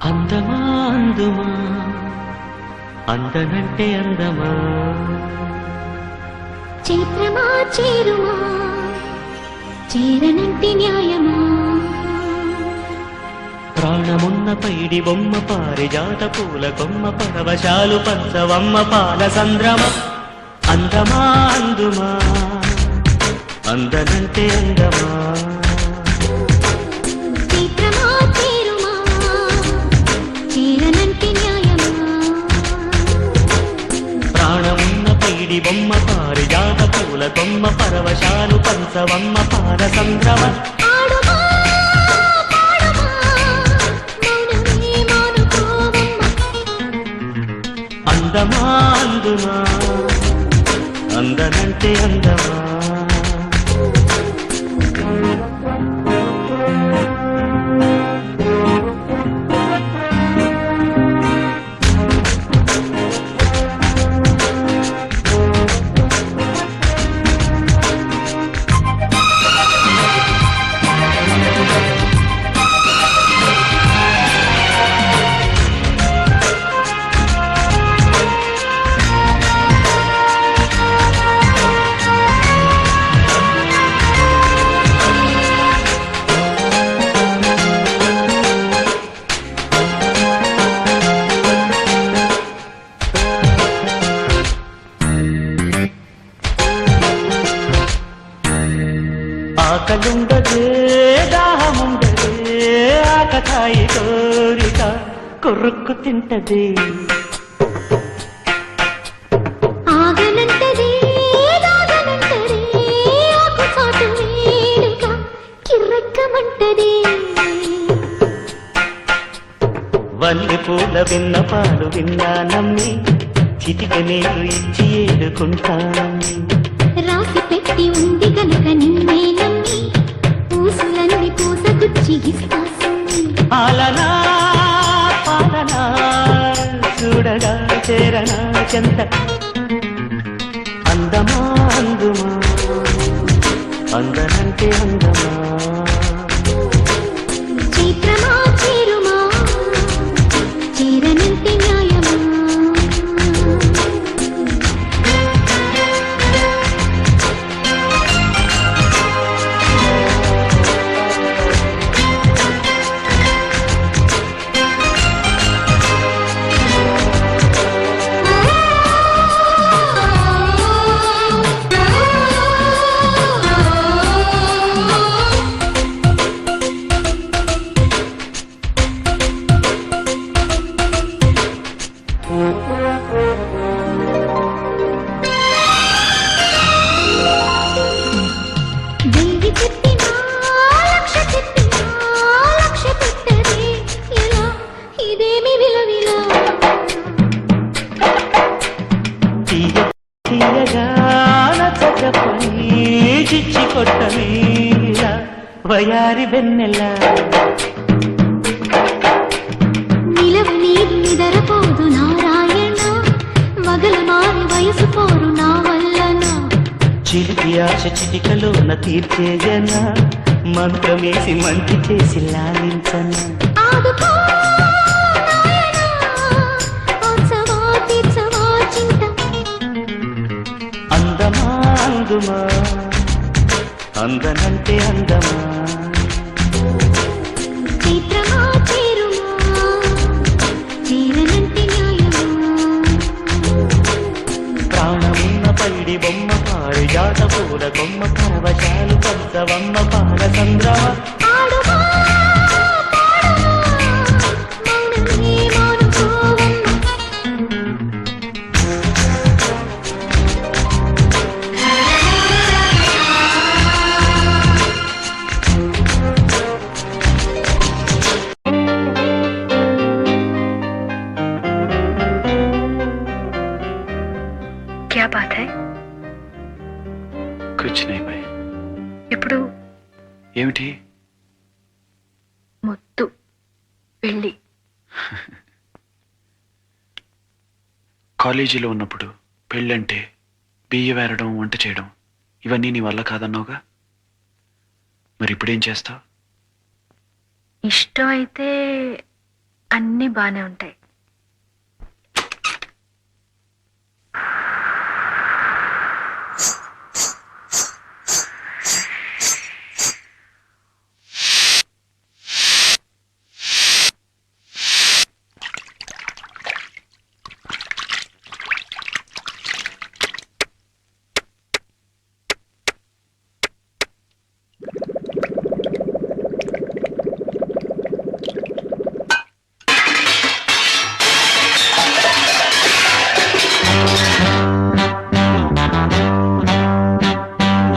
అందమా అందుమా అందనంటే అందమా చైత్రమా చేరుమా చేరనంటే న్యాయమా ప్రాణమున్న పైడి బొమ్మ పారిజాత పూల కొమ్మ పరవశాలు పంచవమ్మ పాల సంద్రమ అందమా అందుమా అందనంటే అందమా చైత్రమా చేరుమా చేరనంటే న్యాయమా ప్రాణమున్న పైడి బొమ్మ పారిజాత పూల కొమ్మ పరవశాలు పంచవమ్మ పాల సంద్రమ ఆడుమా పాడుమా మౌనమే మానుకోవమ్మ అందమా అందుమా అందనంటే అందమా ఆకలుండదే దాహముండదే ఆకతాయి కోరిక కొరుక్కు తింటదే ఆగనంటదే దాగనంటదే ఆకుచాటు వేడుక కిర్రెక్కమంటదే వల్లి పూల విన్న పాలు విన్నా నమ్మి చిటిక నీరు ఇచ్చి ఏడుకుంటానమ్మి రాసి పెట్టి ఉంది గనుక నిన్నే నమ్మి పూసులన్నీ పూసగుచ్చి ఇస్తాసుని పాలనా పాలనా చూడగా చేరనా చెంత అందమా అందుమా అందనంటే అందమా చైత్రమా చేరుమా చేరనంటే న్యాయమా వెయ్యి చెప్పినా లక్ష చెప్పినా లక్ష పెట్టదే ఎలా ఇదేమి విలవిలా తీయ తీయగా నచ్చపని చిచ్చి కొట్టమీలా వయారి వెన్నెల నిలవ నీరు నిదరపోదు నారాయణ మగల మారి వయసు పోరు నా వల్లనా చిలిపి ఆశ చిటికలోన తీర్చేయన మంత్రమేసి మంచి చేసి లాలించన ఆదుకో నాయనా ఆచవా తీర్చవా చింత అందమా అందుమా అందనంటే అందమా చైత్రమా చేరుమా చేరనంటే న్యాయమా ప్రాణమున్న పైడి బొమ్మ పారిజాత పూల కొమ్మ పరవశాలు పంచవమ్మ పాల సంద్రమ ఆడుమా పాడుమా మౌనమే మానుకోవమ్మ क्या बात है కుచ్ నహీ భాయ్ ఇప్పుడు ఏమిటి ముద్దు పెళ్ళి కాలేజీలో ఉన్నప్పుడు పెళ్ళంటే బియ్య వేరడం వంట చేయడం ఇవన్నీ నీ వల్ల కాదన్నావుగా మరి ఇప్పుడేం చేస్తావు ఇష్టం అయితే అన్నీ బానే ఉంటాయి.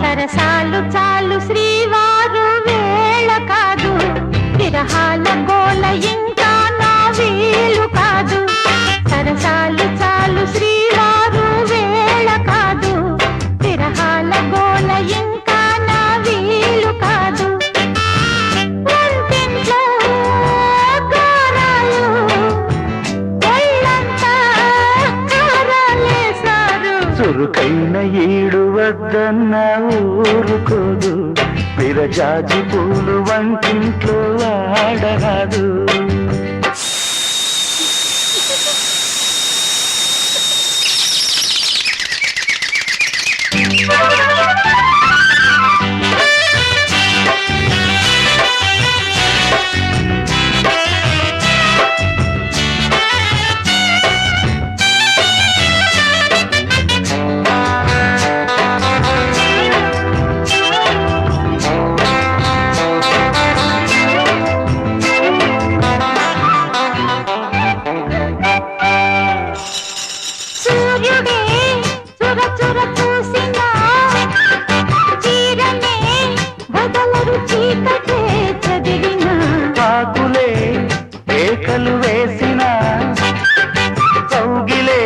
సరసాలు చాలు శ్రీవారు వేళ కాదు, విరహాల గోల ఇంకా నా వీలు కాదు. సరసాలు చాలు శ్రీవారు వేళ కాదు, విరహాల గోల ఇంకా నా వీలు కాదు. వంటింట్లో గారాలు, ఒళ్ళంతా కారాలేశారు. చురుకైన ఈడు వద్దన్న ఊరుకోదు, విరజాజి పూలు వంటింట్లో ఆడరాదు. సూర్యుడే చుర చుర చూసినా, చీరనే బదలరు చీకటే చదివినా. కాకులే ఏకలు వేసిన కౌగిలే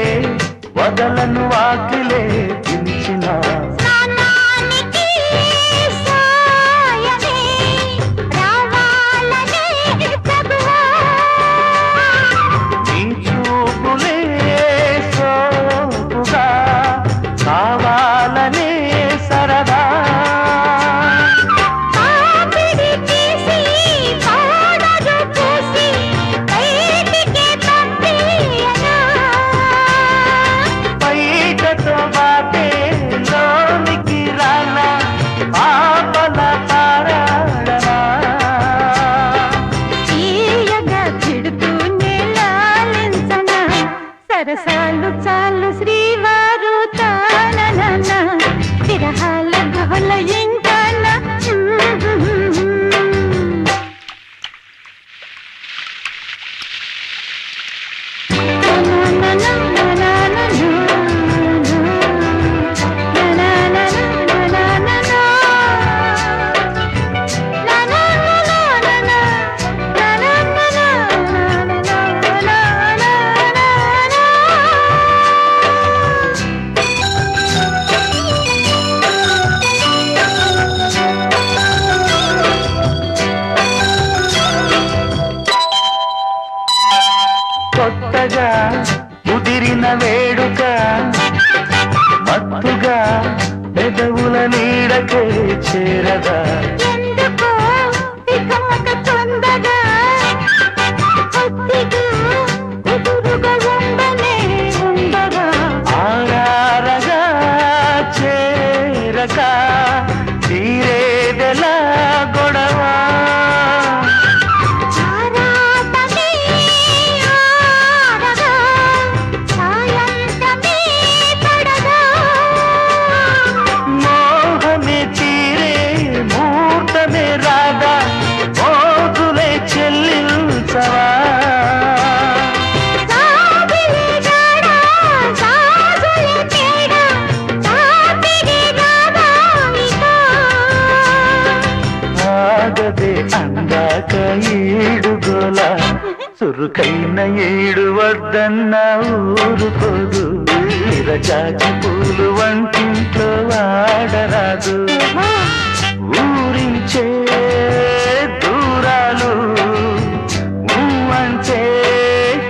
వదలను వాకిలే దించిన. స్నానానికి సాయమే రావాలనే తగువా. నీ చూపులే సోపుగా కావాలనే సరదా. పాపిడి తీసి పౌడరు పూసి బయటికి పంపియనా. బయటతో బాటే లోనికి రానా, పాపల పారాడనా. తీయగా తిడుతూనే లాలించనా. సరసాలు చాలు శ్రీవారు తానన, విరహాల గోల ఇంకా నా. కొత్తగా ముదిరిన వేడుక మత్తుగా పెదవుల నీడకే చేరదా. ఎందుకో ఇకమక తొందరగా, కొద్దిగా కుదురుగా ఉండనే ఉండగా. ఆరారగా చేరక తీరేదెలా గొడవ. ఆరాటమే ఆరగా, సాయంత్రమే పడగా. మోహమే తీరే మూర్తమే రాగా, మోదులే చెల్లించవా. సాగిలి గాడ, సాగులి తేడ, సాపిడి రాగాలిగా. ఆగదే అందాక ఈడుగోల, చురుకైన ఈడు వద్దన్న ఊరుకోదు, విరజాజి పూలు వంటింట్లో వాడరాదు. ఊరించే దూరాలు అంటే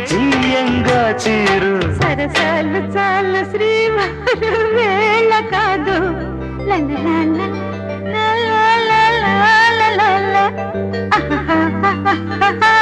తీయంగా తీరు. సరసాలు చాలు శ్రీవారు వేళ కాదు. లలలాల, లలలాల, లలలాల. ఆహాహాహాహా.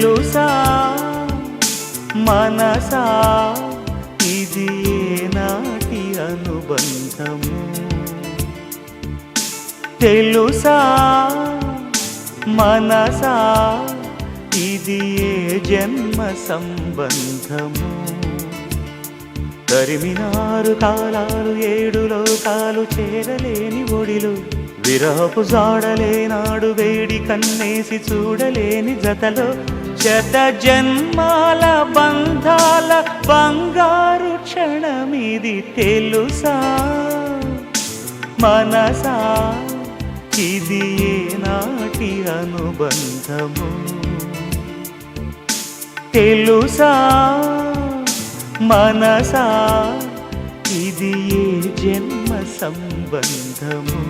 తెలుసా మనసా ఇది నాటి అనుబంధము తెలుసా మనసా ఇది ఏ జన్మ సంబంధము తరిమినారు కాలాలు 7 లోకాలు చేరలేని ఒడిలు విరహపు జాడలేనాడు వేడి కన్నేసి చూడలేని జతలో శత జన్మాల బంధాల బంగారు క్షణమిది తెలుసా మనసా ఇది ఏ నాటి అనుబంధము తెలుసా మనసా ఇది ఏ జన్మ సంబంధము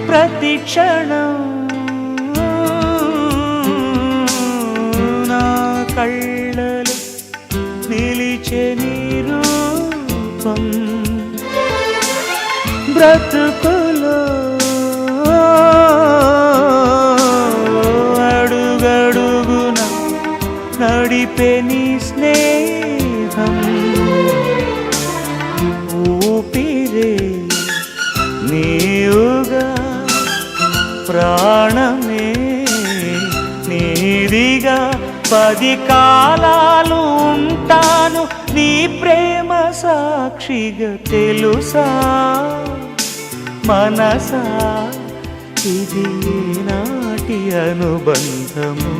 ప్రతి క్షణం నా కళ్ళలో నిలిచే నీ రూపం బ్రతుకులో అడుగడుగున నడిపే నీ స్నేహం ఊపిరే నీవుగా ప్రాణమే నీదిగా 10 కాలాలు ఉంటాను నీ ప్రేమ సాక్షిగా తెలుసా మనసా ఇది నాటి అనుబంధము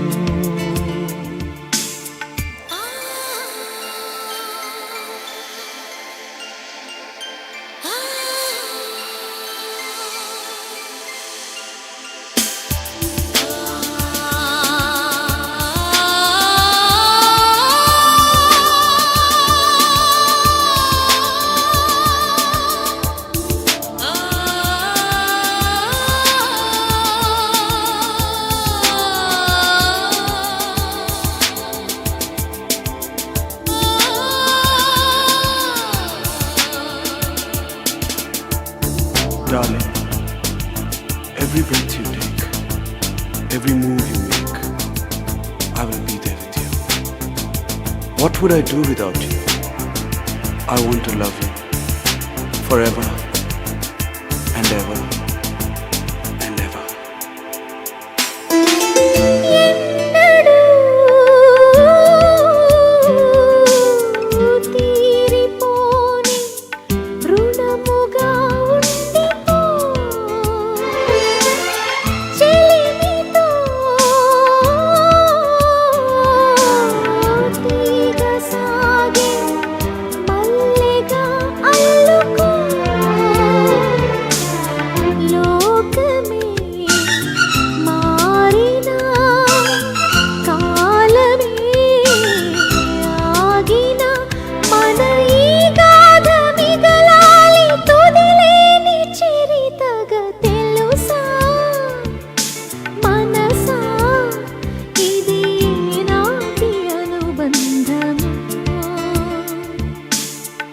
Darling, every breath you take, every move you make, I will be there with you. What would I do without you? I want to love you forever and ever and ever.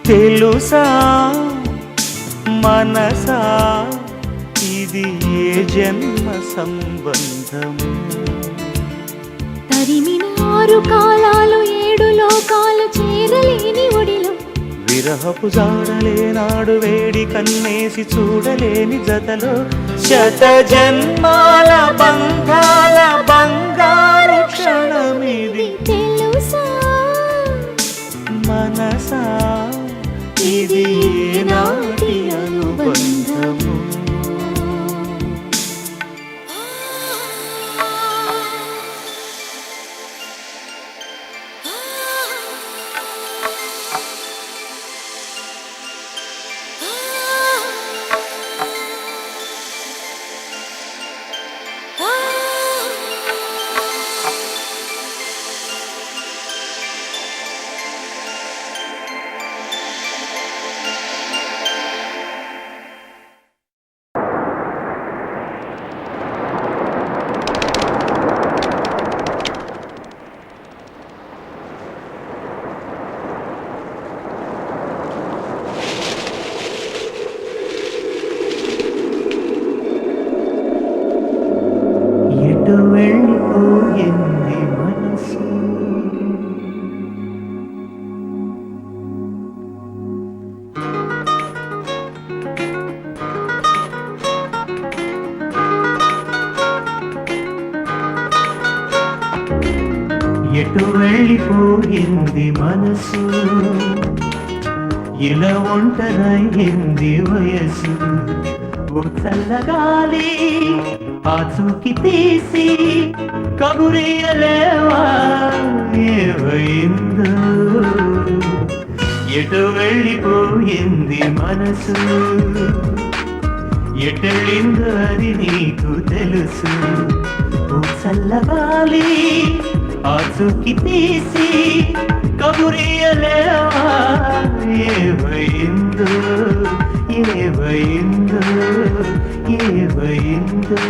తెలుసా మనసా ఇది ఏ జన్మ సంబంధము తరిమిన 6 కాలాలు 7 లోకాలు చేరలేని ఒడిలో విరహపు జాడలేనాడు వేడి కన్నేసి చూడలేని జతలో శత జన్మాల బంధాల బంగారు క్షణమిది తెలుసా మనసా ఇది నాటి అనుబంధము వెళ్ళిపోయింది మనసు. ఎటు వెళ్ళిపోయింది మనసు, ఇలా ఒంటరయింది వయసు. ఓ చల్లగాలి ఆచూకి తీసి కబురియలేవా ఏమైందో. ఎటు వెళ్ళిపోయింది మనసు, ఎటెళ్ళిందో అది నీకు తెలుసు. ఓ చల్లగాలి ఆచూకి తీసి కబురియలేవా ఏమైందో ఏమైందో ఏమైందో.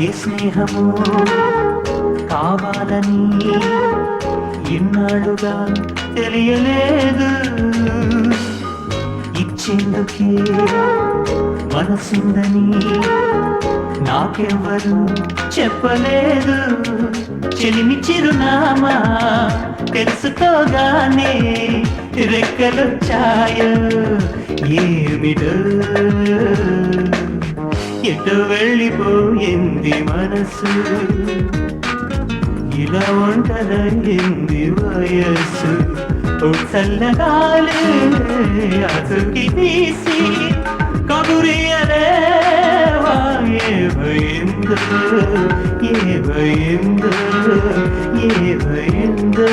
ఏ స్నేహము కావాలని ఇన్నాళ్ళుగా తెలియలేదు. ఇచ్చేందుకే మనసుందని నాకెవ్వరు చెప్పలేదు. చెలిమి చిరునామా తెలుసుకోగానే రెక్కలొచ్చాయో ఏమిటో. ఎటు వెళ్ళిపోయింది మనసు, ఇలా ఒంటరయింది వయస్సు. ఓ చల్లగాలి అతుకి తీసి కబురియలేవా ఏమైందో ఏమైందో ఏమైందో.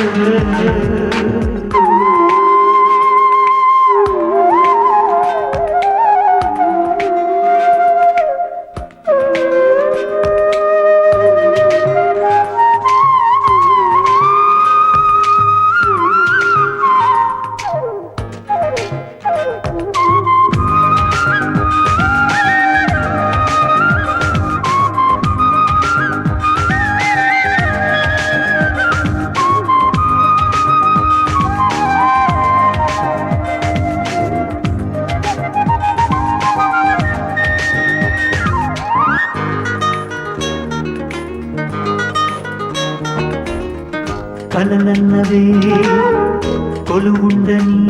కలలన్నవే కొలువుండని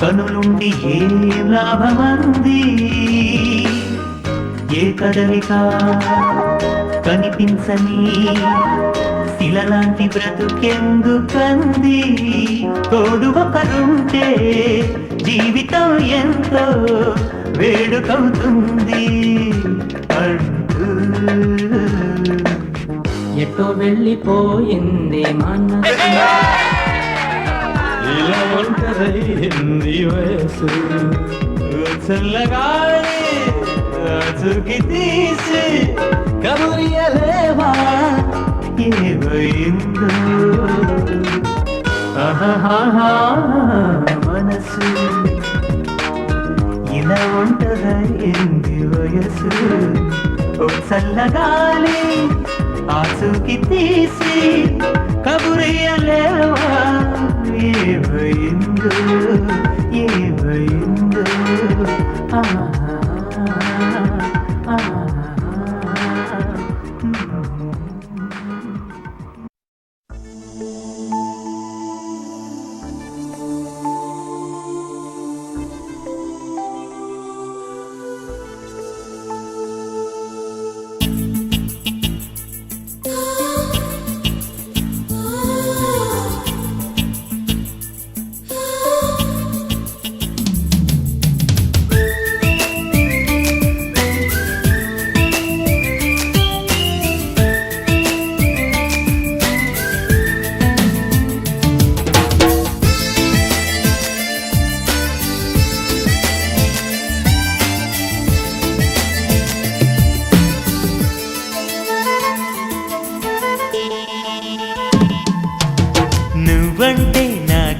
కనులుండి ఏ లాభమంది. ఏ కదలిక కనిపించని శిలలాంటి బ్రతుకెందుకంది. తోడు ఒకరుంటే జీవితం ఎంతో వేడుకవుతుంది అంటూ. ఎటో వెళ్ళిపోయింది మనసు, ఇలా ఒంటరయింది వయసు. చల్లగాలి ఆచూకి తీసి కబురియలేవా ఏమైందో. ఆహాహా మనసు, ఇలా ఒంటరయింది వయసు. ఓ చల్లగాలి ఆచూకి తీసి కబురియలేవా ఏమైందో ఏమైందో.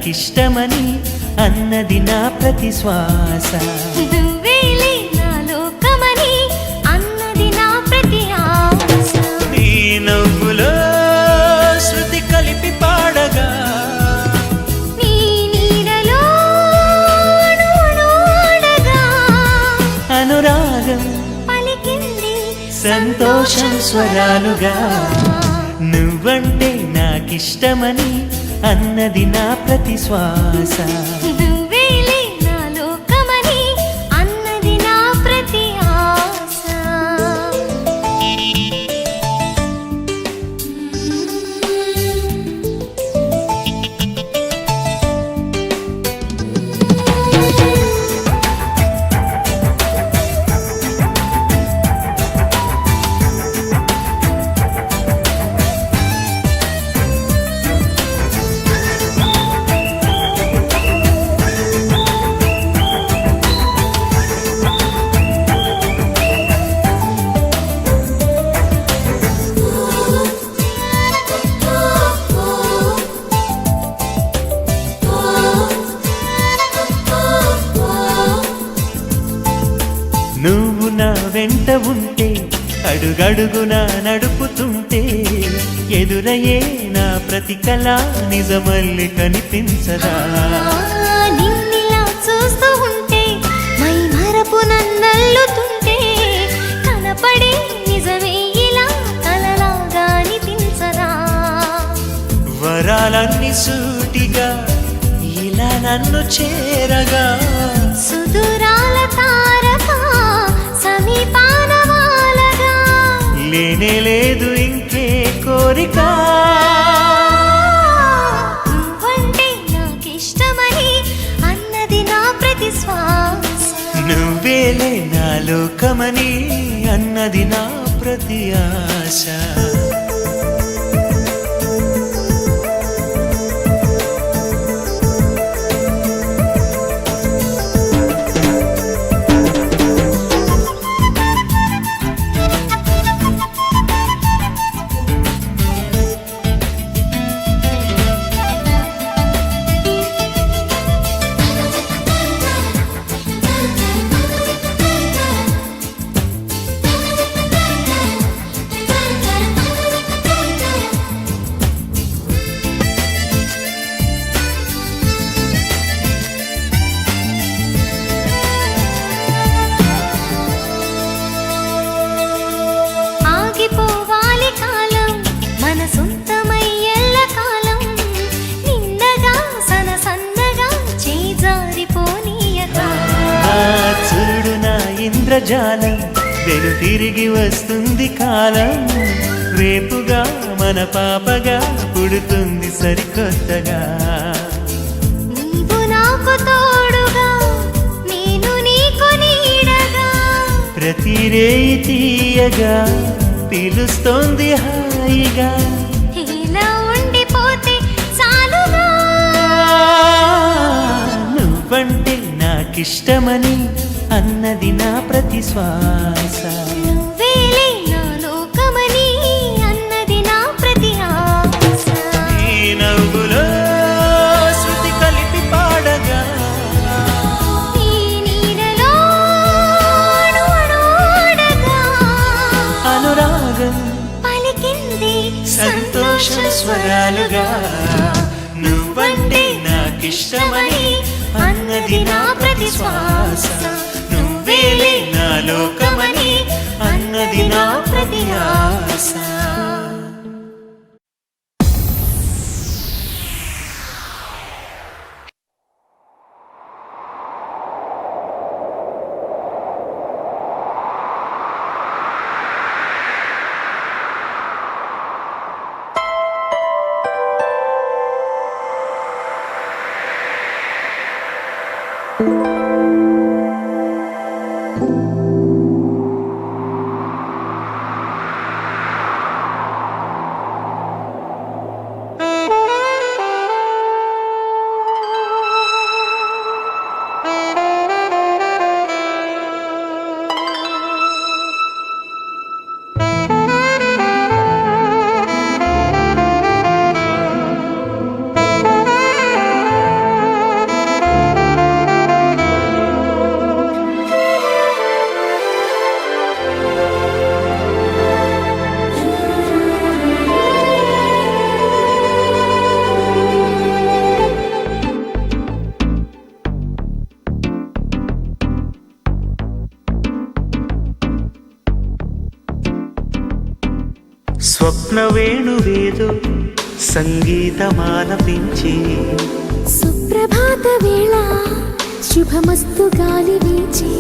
నాకిష్టమని అన్నది నా ప్రతి శ్వాస. నువ్వేలే నా లోకమని అన్నది నా ప్రతి ఆశ. నీ నవ్వులో శృతి కలిపి పాడగా నీ నీడలో అణువణువడగా అనురాగం పలికింది సంతోషం స్వరాలుగా. నువ్వంటే నాకిష్టమని అన్నది నా ప్రతి శ్వాస. నువ్వేలే నా లోకమని అన్నది నా ప్రతి ఆశ. నువ్వు నా వెంట ఉంటే అడుగడుగునా నడుపుతుంటే ఎదురయ్యే నా ప్రతి కళ నిజమల్లి కనిపించదా. నిన్నిలా చూస్తూ ఉంటే మై మరపు నన్నల్లుతుంటే కనపడే నిజమే ఇలా కలలాగా అనిపించదా. వరాలన్నీ సూటిగా ఇలా నన్ను చేరగా సుదూరాల తారక సమీపాన వాలగా లేనే లేదు ఇంకే కోరిక. నువ్వంటే నాకిష్టమని అన్నది నా ప్రతి శ్వాస. నువ్వేలే నా లోకమని అన్నది నా ప్రతి ఆశ. ఆగిపోవాలి కాలం మన సొంతమై ఎల్ల కాలం నిండగా సన్నగా చేజారిపోనీయక. చూడు నా ఇంద్రజాలం వెను తిరిగి వస్తుంది కాలం. రేపుగా మన పాపగా పుడుతుంది సరికొత్తగా. నీవు నాకు తోడుగా నేను నీకు నీడగా ప్రతి రేయి తీయగా పిలుస్తోంది హాయిగా. ఇలా ఉండిపోతే చాలుగా. నువ్వంటే నాకిష్టమని అన్నది నా ప్రతి శ్వాస. నువ్వేలే నా లోకమని అన్నది నా ప్రతి ఆశ. నీ నవ్వులో శృతి కలిపి పాడగా నీ నీడలో అణువణువడగా అనురాగం పలికింది సంతోష స్వరాలుగా. నువ్వంటే నాకిష్టమని అన్నది నా ప్రతి శ్వాస. నువ్వేలే నా లోకమని అన్నది నా ప్రతి ఆశ. స్వప్న వేణువేదో సంగీతమాలపించి సుప్రభాత వేళ శుభమస్తు గాలి వీచి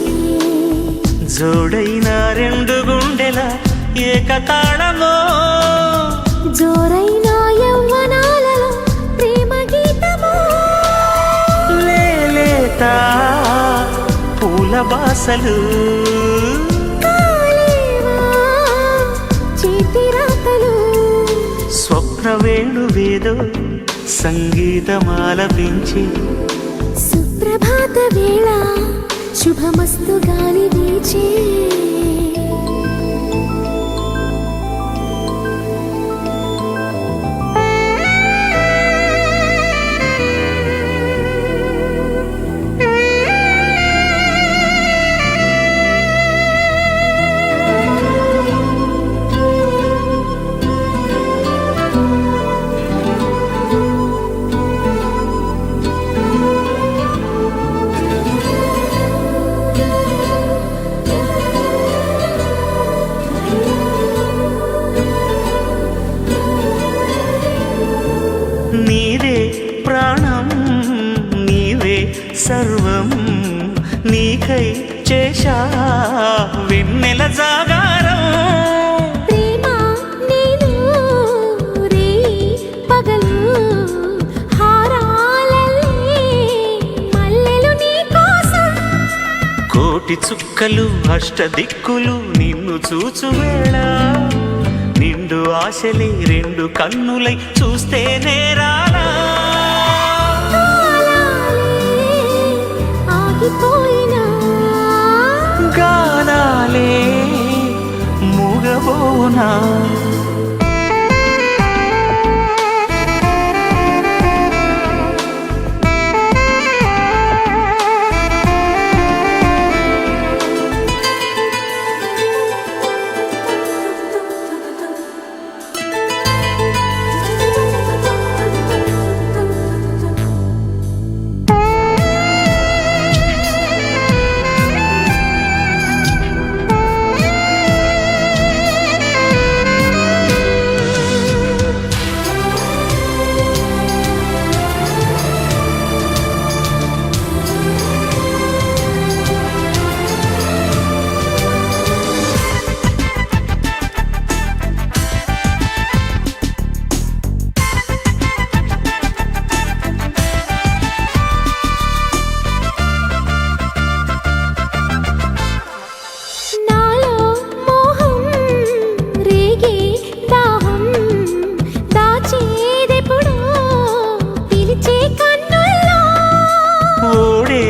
జోడైన రెండు గుండెల ఏకతాళమో జోరైన యవ్వనాలలో ప్రేమ గీతమో లేలేత పూల బాసలు కాలేవా చేతి రాతలు స్వప్న వేణువేదో సంగీతమాలపించి సుప్రభాత వేళ శుభమస్తు గాలి వీచే నీవే ప్రాణం నీవే సర్వం నీకై చేశా వెన్నెల జాగారం ప్రేమ నేను రే పగలు హారాలల్లే మల్లెలు నీ కోసం కోటి చుక్కలు అష్టదిక్కులు నిన్ను చూచు వేళ నిండు ఆశలే రెండు కన్నులై చూస్తే నేరాలా ఆగిపోయినా గానాలే మూగబోనా నాలో మోహం రేగే దాహం దాచేదెప్పుడో పిలిచే కన్నుల్లో ఓడే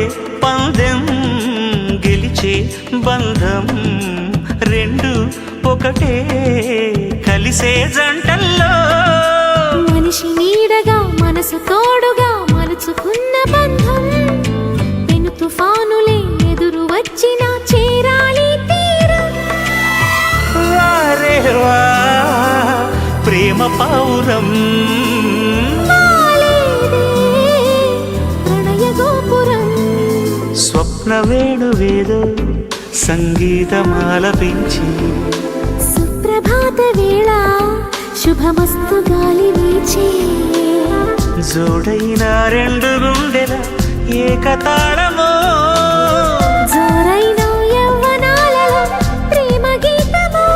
పందెం గెలిచే బంధం రెండు ఒకటే కలిసే జంటల్లో మనిషి నీడగా మనసు తోడుగా మలుచుకున్న బంధం పెను తుఫానులే ఎదురు వచ్చిన చేరాలి తీరం వారేవా ప్రేమ పౌరం వాలేదే ప్రణయ గోపురం స్వప్న వేణువేదో సంగీతమాలపించి సుప్రభాత వేళ శుభమస్తు గాలి వీచే జోడైన రెండు గుండెల ఏకతాళమో జోరైన యవ్వనాలలో ప్రేమ గీతమో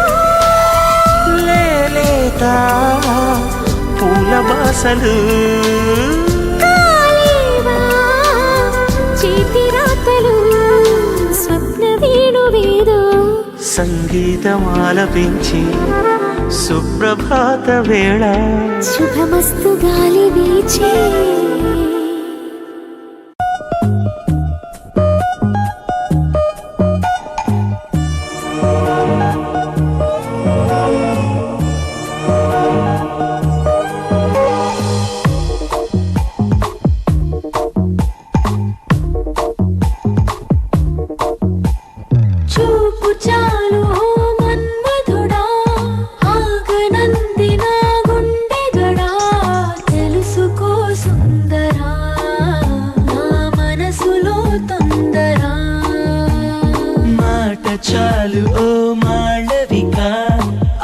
లేలేత పూల బాసలు కాలేవా చేతి రాతలు స్వప్న వేణువేదో సంగీతమాలపించి సుప్రభాత వేళ శుభమస్తు గాలి వీచే చూపు చాలు ఓ మన్మధుడా ఆగనంది నా గుండె తెలుసుకో సుందరా నా మనసులో తొందరా మాట చాలు ఓ మాళవిక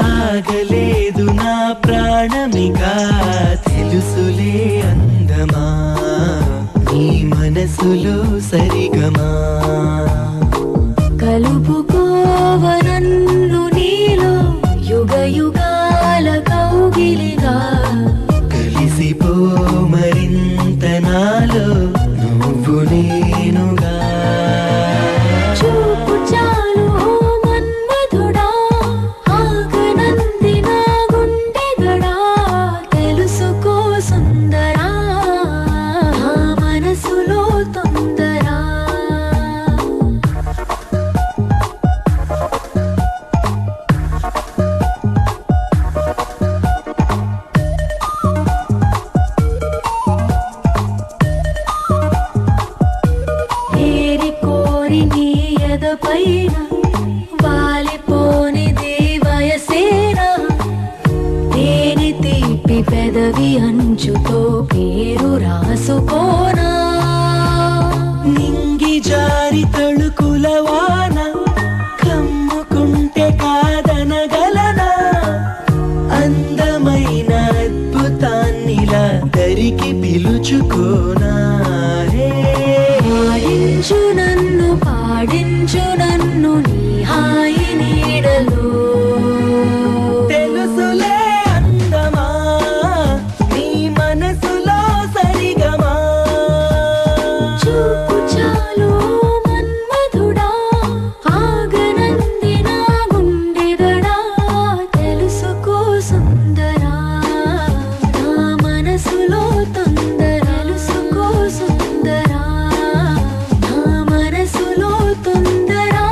ఆగలేదు నా నీకా తెలుసులే అందమా నీ మనసులో సరిగమా కలుపుకోవనన్ను నీలో యుగ యుగాల కౌగిలిగా కలిసిపో మరింత నాలో నువ్వు నేనుగా చూపు చాలు ఓ మన్మధుడా ఆగనంది నా గుండెగడా తెలుసుకో సుందరా నా మనసులో తొందరా ఏరి కోరి నీ ఎదపైన వాలిపోనిది వయసేనా తేనె తీపి పెదవి అంచుతో పేరు రాసుకోనా నింగి జారి తళుకుల వాన కమ్ముకుంటే కాదనగలనా అందమైన అద్భుతాన్నిలా దరికి పిలుచుకోనా పాడించు నన్ను పాడించు నన్ను నీ హాయి నీడలో తెలుసులే అందమా నీ మనసులో సరిగమా చూపు చాలు మన్మధుడా ఆగనంది నా గుండెగడా తెలుసుకో సుందరా నా మనసులో తొందర తెలుసుకో సుందరా నా మనసులో తొందరా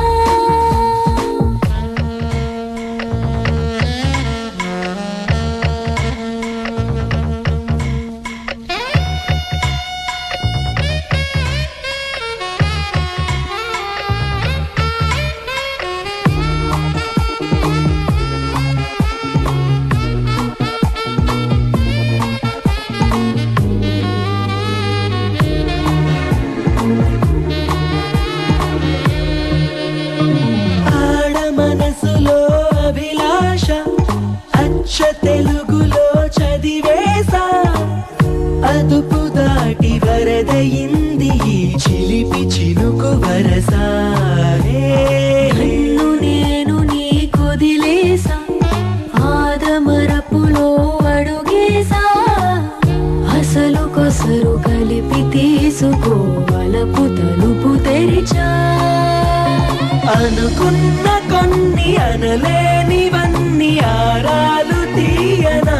ఆడ మనసులో అభిలాష అచ్చ తెలుగులో చదివేసా అదుపు దాటి వరదయింది ఈ చిలిపి చినుకు వరసారే నన్ను నేను నీ కొదిలేసా ఆదమరపులో అడుగేసా అసలు కొసరు కలిపి తీసుకోవలపు తలుపు తెరిచా అనుకున్న కొన్ని అనలేనివన్నీ ఆరాలు తీయనా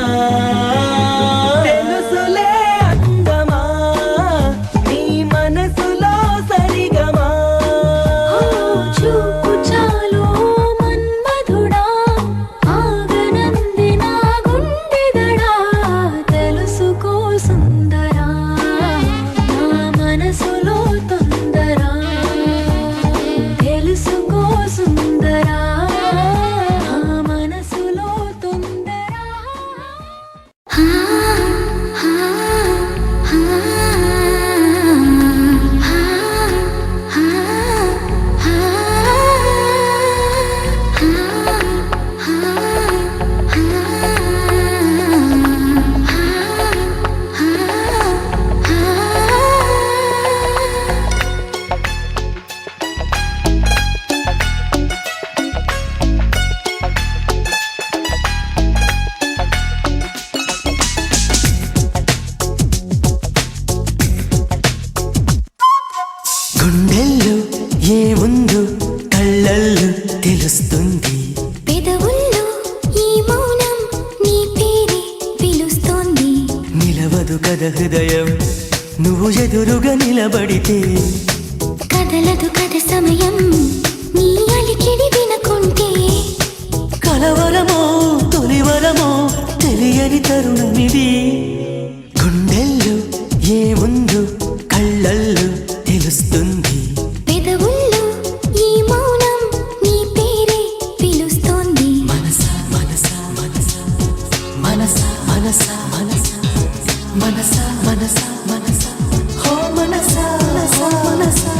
తెలుసులే అందమా నీ మనసులో సరిగమా చూపు చాలు మన్మధుడా ఆగనంది నా గుండెగడా తెలుసుకో సుందరా నా మనసులో తొందరా తెలుసుకో సుందరా నా మనసులో తొందరా గుండెల్లో ఏముందో కళ్ళల్లో తెలుస్తుంది పెదవుల్లో ఈ మౌనం నీ పేరే పిలుస్తోంది నిలవదు కథ హృదయం నువ్వు ఎదురుగా నిలబడితే కదలదు కథ సమయం నీ అలికిడి వినకుంటే కలవరమో తొలివరమో తెలియని తరుణమిది గుండెల్లో ఏముందో కళ్ళల్లో తెలుస్తుంది పెదవుల్లో ఈ మౌనం నీ పేరే పిలుస్తోంది మనసా మనసా మనసా మనసా మనసా మనసా మనసా మనసా మనసా హో మనసా మనసా మనసా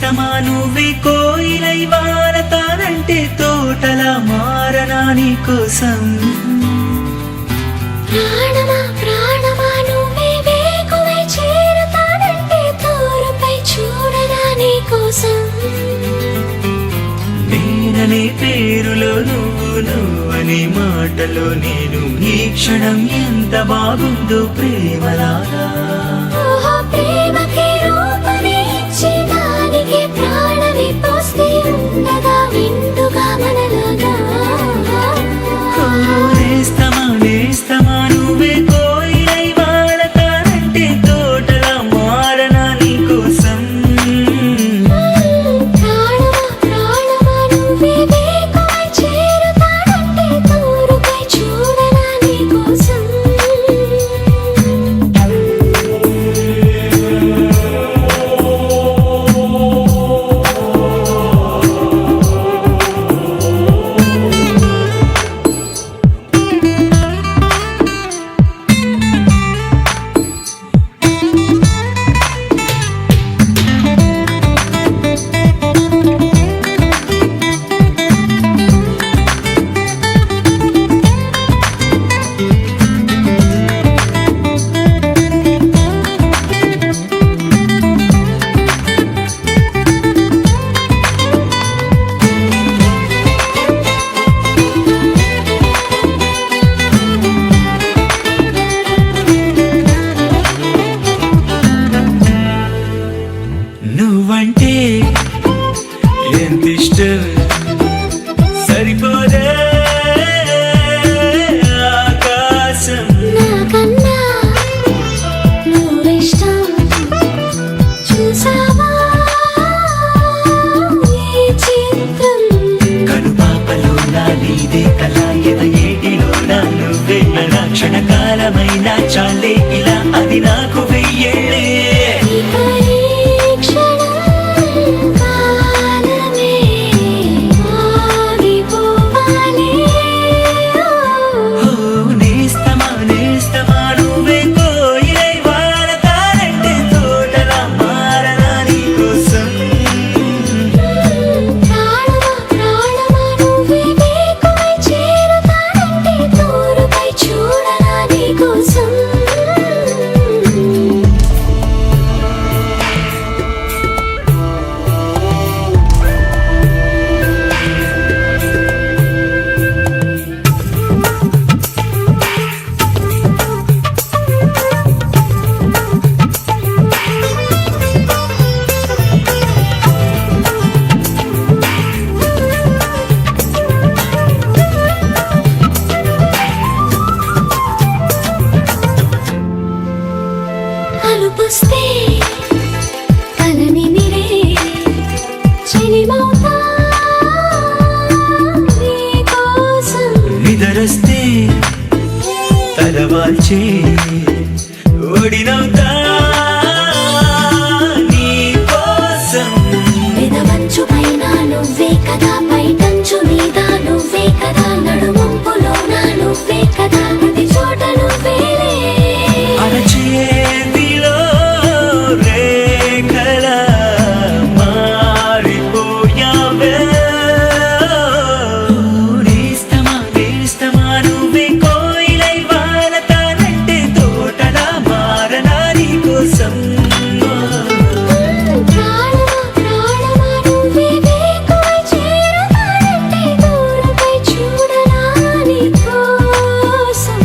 నేస్తమా నువ్వే కోయిలై వారతానంటే తోటలా మారనా నీ కోసం ప్రాణమా ప్రాణమా నువ్వే వేకువై చేరతానంటే తోరుపై చూడనా నీ కోసం నేననే పేరులో నువ్వనే మాటలో నేను ఈ క్షణం ఎంత బాగుందో ప్రేమలాగా ఓహో ప్రేమకి రూపమే ఇచ్చి దానికి ప్రాణమి పోస్తే ఉండగా విందుగా మనలాగా నేస్తమా నువ్వే కోయిలై వాడతానంటే తోటలా మారనా నీ కోసం ప్రాణమా ప్రాణమా నువ్వే వేకువై చేరతానంటే తోరుపై చూడనా నీ కోసం నువ్వంటే ఎంత ఇష్టం సరిపోదే ఆకాశం నాకన్నా నువ్విష్టం చూసావా ఈ చిత్రం కనుపాపలో నా నీదే కళ ఏటిలో నా నువ్వే నా క్షణకాలమైన చాలే ఇలా అది నాకు వెయ్యేళ్ళే ఈ పరీక్షణం కాలమే ఆగిపోవాలి నేస్తమా నువ్వే కోయిలై వాడతానంటే తోటలా మారనా నీ కోసం ప్రాణమా ప్రాణమా నువ్వే వేకువై చేరతానంటే తోరుపై చూడనా నీ కోసం అలుపుస్తే కలని నిరే చెలిమౌతా నీ కోసం నిదరస్తే తలవాల్చే ఓడినవుతా నీ కోసం పెదవంచు పైన నువ్వే కదా పైటంచు మీద నువ్వే కదా నడుమంపులోన నువ్వే కదా ప్రతి చోట నువ్వేలే అరచేతిలో రేఖల మారిపోయావే నేస్తమా నువ్వే కోయిలై వాడతానంటే తోటలా మారనా నీ కోసం ప్రాణమా ప్రాణమా నువ్వే వేకువై చేరతానంటే తోరుపై చూడనా నీ కోసం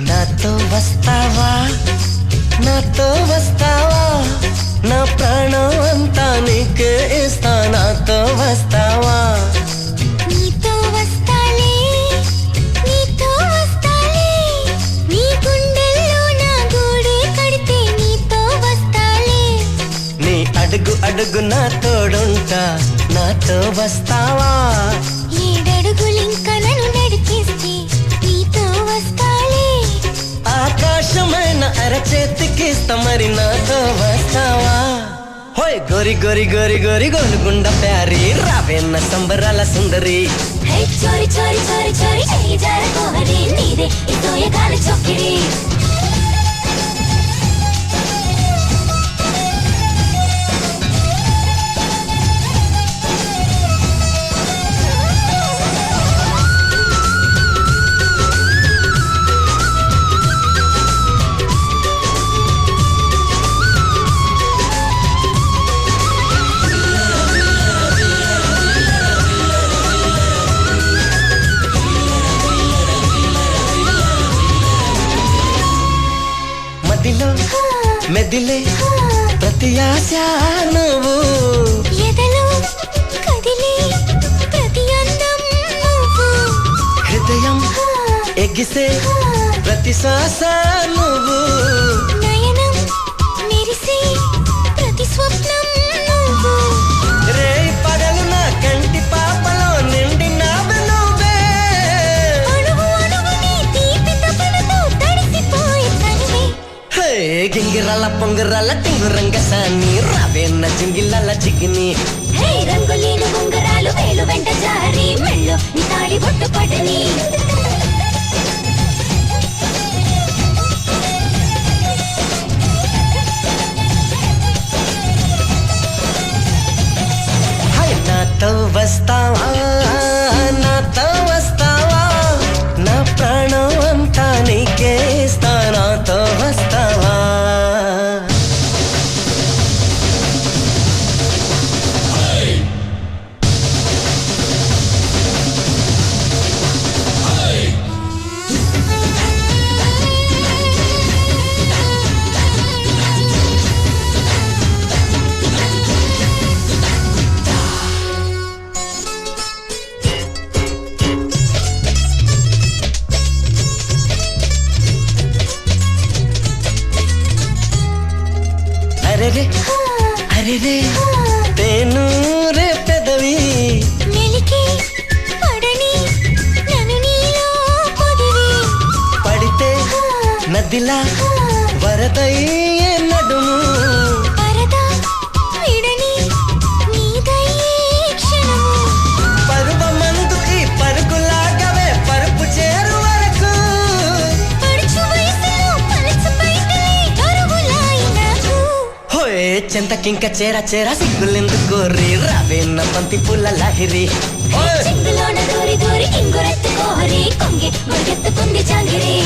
నాతో వస్తావా నాతో వస్తావా నా ప్రాణం అంతా నీకే ఇస్తా నాతో వస్తావా నీతో వస్తాలే నీతో అడుగడుగు నా తోడుంటా నాతో వస్తావా 7 అడుగులింక నన్ను నడిపిస్తే నీతో వస్తాలే ఆకాశమైన అరచేతికిస్తా మరి నాతో వస్తావా హోయ్ గోరి గోరి గోరి గోరి గోలుగుండ ప్యారి రావేన్న సంబరాల సుందరి హే చోరి చోరి చోరి చోరి చెయ్యి జారకోహరి నీదే ఈ తోయగాల చొక్కిడి మదిలో మెదిలే ప్రతి ఆశ నువ్వు ఎదలో కదిలే ప్రతి అందం నువ్వు హృదయం ఎగిసే ప్రతి శ్వాస నువ్వు నయనం మెరిసే ప్రతి స్వప్నం నువ్వు రే పగలు నా కంటి పాపలో నిండినావు నువ్వే అణువు అణువుని తీపి తపనతో తడిసిపోయే తనువే హే గింగిరాల పొంగరాల టింగురంగ సాని రావేన్న జింగిలాల చిగిని హే రంగులీను ఉంగరాలు వేలు వెంట జారి మెళ్ళు నీ తాళి బొట్టు పడని హై నాతో వస్తావా నాతో వస్తావా నా ప్రాణం అంతా నీకే ఇస్తా నాతో వస్తావా అరెరే అరెరే తేను రే పెదవి మెలికి పడని నన్ను నీలో పొదివి పడితే నదిలా వరదయ్యే నడుము పరదా విడని నీదయ్యే క్షణము పరువమందు ఈ పరుగులాగవే పరుపు చేరు వరకు పడుచు వయసులో పలచు పైటలే అరుగులాయి నాకు హోయ్ చెంతకింక చేర చేర సిగ్గులెందుకు రీ రావేన్న బంతి పూల లాహిరి చెంగులోన దూరి దూరి ఇంగురెత్తుకోహరి కొంగి మురిగెత్తుకుంది జాంగిరి